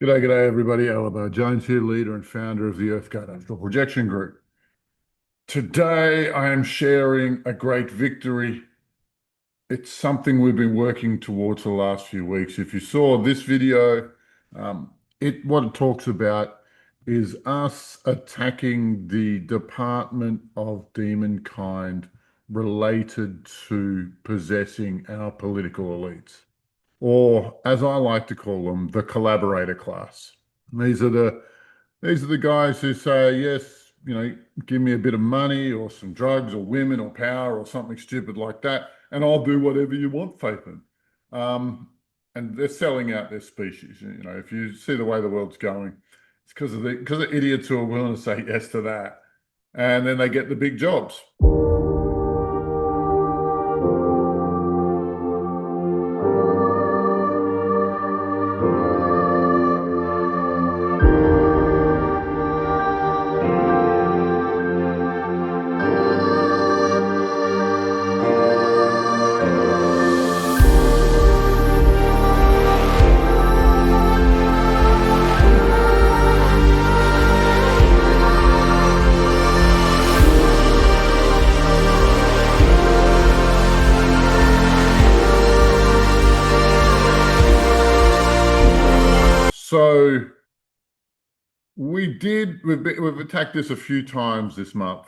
G'day, everybody. Alabo Jones here, leader and founder of the Earthgate Astral Projection Group. Today, I am sharing a great victory. It's something we've been working towards for the last few weeks. If you saw this video, what it talks about is us attacking the Department of Demonkind related to possessing our political elites, or as I like to call them, the collaborator class. These are the these are the guys who say, yes, give me a bit of money or some drugs or women or power or something stupid like that, and I'll do whatever you want, Faithman. And they're selling out their species. If you see the way the world's going, it's because of idiots who are willing to say yes to that, and then they get the big jobs. So we've attacked this a few times this month,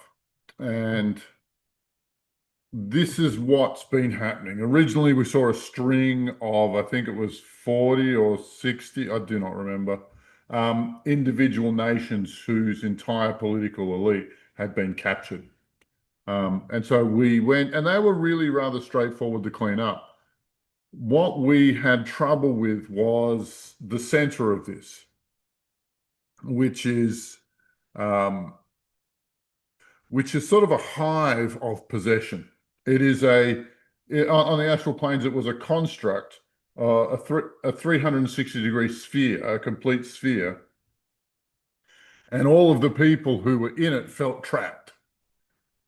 and this is what's been happening. Originally, we saw a string of, I think it was 40 or 60, I do not remember, individual nations whose entire political elite had been captured. And so we went, and they were really rather straightforward to clean up. What we had trouble with was the center of this, which is um, sort of a hive of possession. It is on the astral planes, it was a construct, a 360-degree sphere, a complete sphere. And all of the people who were in it felt trapped.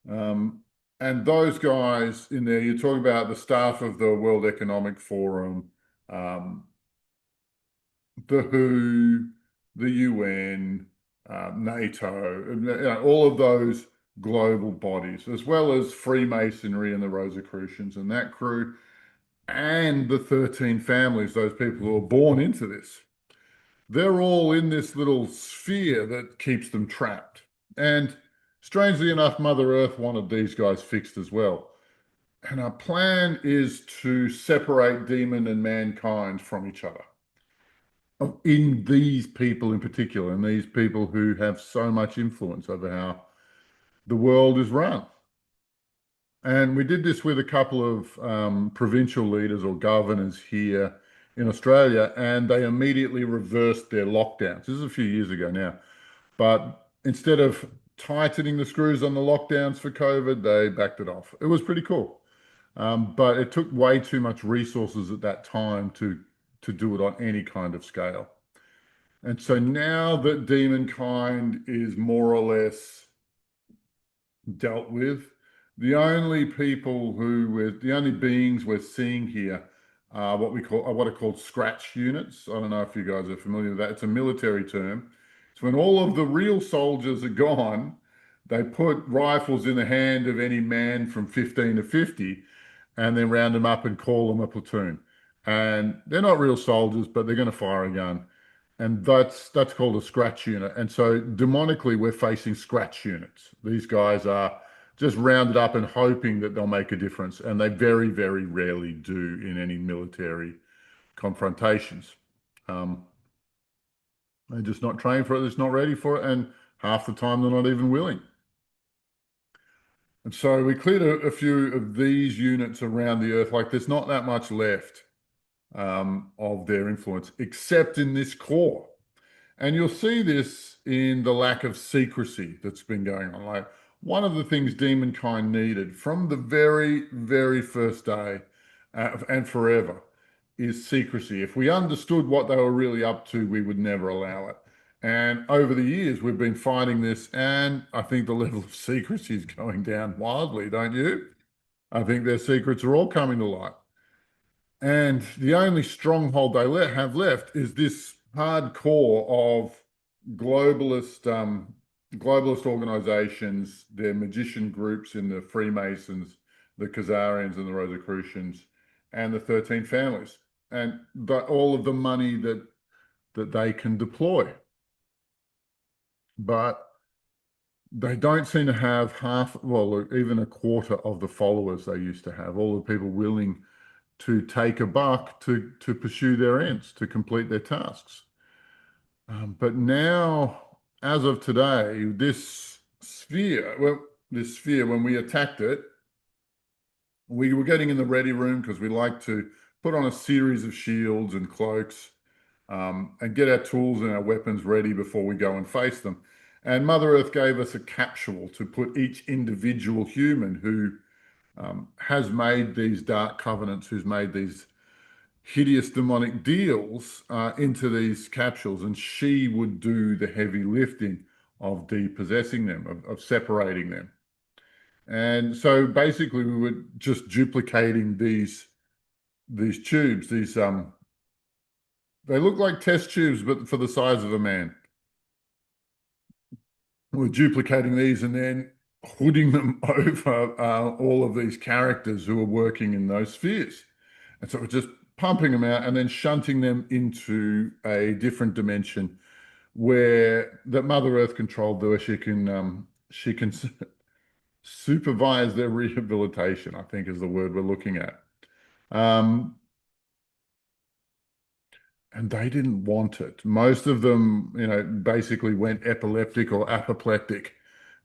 And those guys in there, you talk about the staff of the World Economic Forum, the WHO, the UN, NATO, all of those global bodies, as well as Freemasonry and the Rosicrucians and that crew, and the 13 families, those people who are born into this. They're all in this little sphere that keeps them trapped. And strangely enough, Mother Earth wanted these guys fixed as well. And our plan is to separate demon and mankind from each other. In these people in particular, and these people who have so much influence over how the world is run. And we did this with a couple of provincial leaders or governors here in Australia, and they immediately reversed their lockdowns. This is a few years ago now. But instead of tightening the screws on the lockdowns for COVID, they backed it off. It was pretty cool. But it took way too much resources at that time to do it on any kind of scale. And so now that Demonkind is more or less dealt with, the only beings we're seeing here are what are called scratch units. I don't know if you guys are familiar with that. It's a military term. It's when all of the real soldiers are gone, they put rifles in the hand of any man from 15 to 50 and then round them up and call them a platoon. And they're not real soldiers, but they're going to fire a gun. And that's called a scratch unit. And so demonically, we're facing scratch units. These guys are just rounded up and hoping that they'll make a difference. And they very, very rarely do in any military confrontations. They're just not trained for it, they're just not ready for it. And half the time, they're not even willing. And so we cleared a few of these units around the Earth. Like there's not that much left of their influence, except in this core. And you'll see this in the lack of secrecy that's been going on. Like one of the things Demonkind needed from the very, very first day and forever is secrecy. If we understood what they were really up to, we would never allow it. And over the years, we've been fighting this, and I think the level of secrecy is going down wildly, don't you? I think their secrets are all coming to light. And the only stronghold they have left is this hardcore of globalist globalist organizations, their magician groups in the Freemasons, the Khazarians and the Rosicrucians, and the 13 families, and all of the money that they can deploy. But they don't seem to have half, well, even a quarter of the followers they used to have, all the people willing to take a buck to pursue their ends, to complete their tasks. But now, as of today, this sphere, when we attacked it, we were getting in the ready room because we like to put on a series of shields and cloaks, and get our tools and our weapons ready before we go and face them. And Mother Earth gave us a capsule to put each individual human who has made these dark covenants, who's made these hideous demonic deals into these capsules, and she would do the heavy lifting of depossessing them, of separating them. And so basically we were just duplicating these tubes, they look like test tubes, but for the size of a man. We're duplicating these and then hooding them over all of these characters who are working in those spheres. And so we're just pumping them out and then shunting them into a different dimension where that Mother Earth controlled, where she can supervise their rehabilitation, I think is the word we're looking at. Um, and they didn't want it. Most of them, basically went epileptic or apoplectic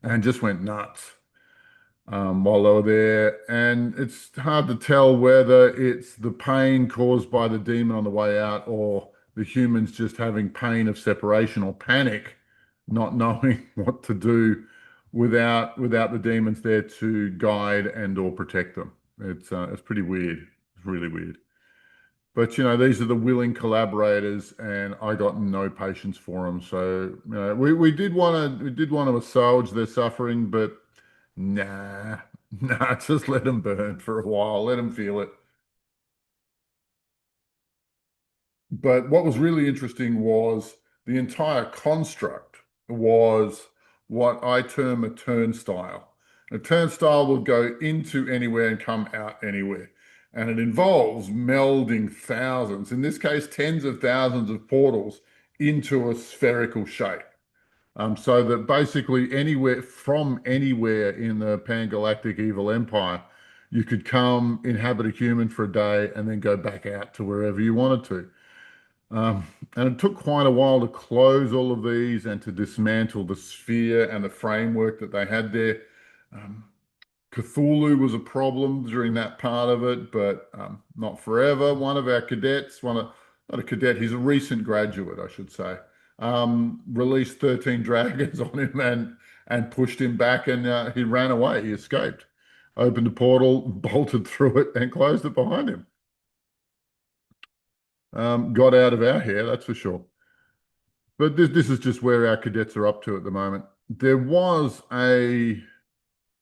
and just went nuts while they were there. And it's hard to tell whether it's the pain caused by the demon on the way out or the humans just having pain of separation or panic, not knowing what to do without the demons there to guide and or protect them. It's pretty weird. It's really weird. But these are the willing collaborators, and I got no patience for them. So we did want to assuage their suffering, but nah, nah, just let them burn for a while, let them feel it. But what was really interesting was the entire construct was what I term a turnstile. A turnstile will go into anywhere and come out anywhere. And it involves melding thousands, in this case, tens of thousands of portals into a spherical shape. So that basically anywhere in the Pan-Galactic Evil Empire, you could come inhabit a human for a day and then go back out to wherever you wanted to. Um, and it took quite a while to close all of these and to dismantle the sphere and the framework that they had there. Um, Cthulhu was a problem during that part of it, but not forever. One of our cadets, not a cadet, he's a recent graduate, I should say, released 13 dragons on him and pushed him back, and he ran away. He escaped, opened a portal, bolted through it, and closed it behind him. Got out of our hair, that's for sure. But this is just where our cadets are up to at the moment. There was a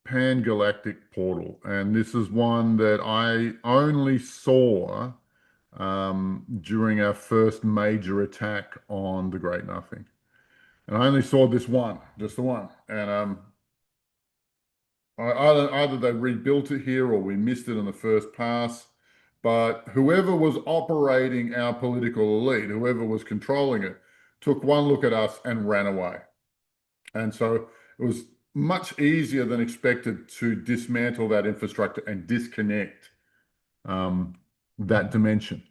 pan-galactic portal, and this is one that I only saw during our first major attack on the Great Nothing. And I only saw this one, just the one. And either they rebuilt it here or we missed it on the first pass. But whoever was operating our political elite, whoever was controlling it, took one look at us and ran away. And so it was much easier than expected to dismantle that infrastructure and disconnect that dimension.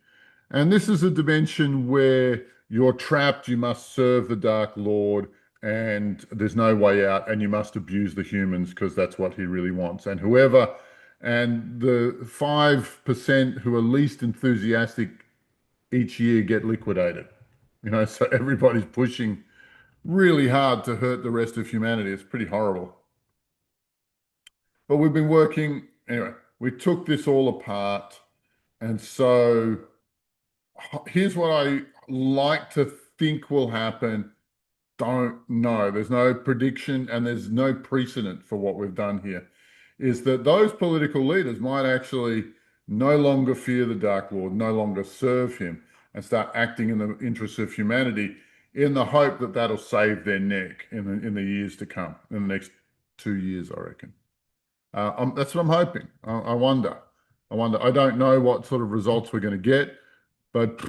And this is a dimension where you're trapped, you must serve the Dark Lord, and there's no way out, and you must abuse the humans because that's what he really wants. And the 5% who are least enthusiastic each year get liquidated. So everybody's pushing really hard to hurt the rest of humanity. It's pretty horrible. But we've been working, anyway, we took this all apart. And so here's what I like to think will happen. Don't know. There's no prediction and there's no precedent for what we've done here. Is that those political leaders might actually no longer fear the Dark Lord, no longer serve him, and start acting in the interests of humanity in the hope that that'll save their neck in the years to come, in the next 2 years, I reckon. That's what I'm hoping. I wonder. I wonder. I don't know what sort of results we're going to get, but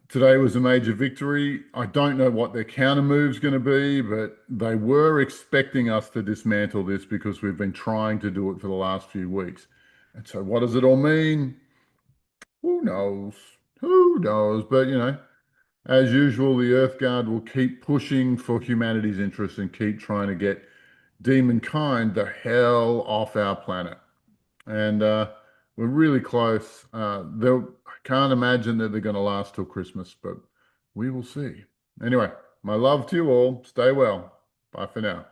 today was a major victory. I don't know what their counter move's going to be, but they were expecting us to dismantle this because we've been trying to do it for the last few weeks. And so, what does it all mean? Who knows? Who knows? But, as usual, the Earth Guard will keep pushing for humanity's interests and keep trying to get Demonkind the hell off our planet. And we're really close. I can't imagine that they're going to last till Christmas, but we will see. Anyway, my love to you all. Stay well. Bye for now.